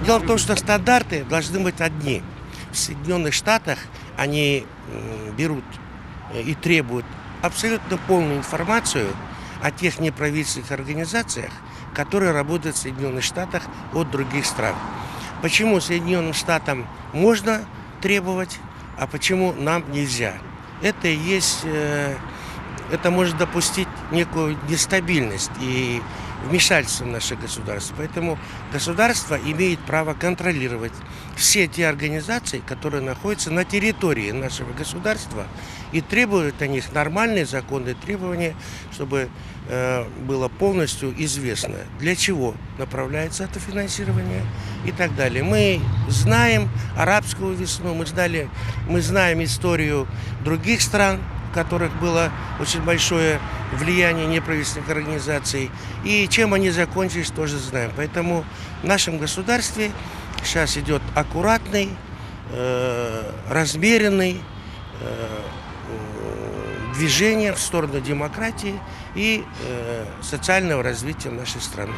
Дело в том, что стандарты должны быть одни. В Соединенных Штатах они берут и требуют абсолютно полную информацию о тех неправительственных организациях, которые работают в Соединенных Штатах от других стран. Почему Соединенным Штатам можно требовать, а почему нам нельзя? Это и есть, это может допустить некую нестабильность и вмешательство в наше государство. Поэтому государство имеет право контролировать все те организации, которые находятся на территории нашего государства, и требуют о них нормальные законные требования, чтобы было полностью известно, для чего направляется это финансирование и так далее. Мы знаем арабскую весну, мы знаем историю других стран, в которых было очень большое влияние неправительственных организаций. И чем они закончились, тоже знаем. Поэтому в нашем государстве сейчас идет аккуратный, размеренный движение в сторону демократии и социального развития нашей страны.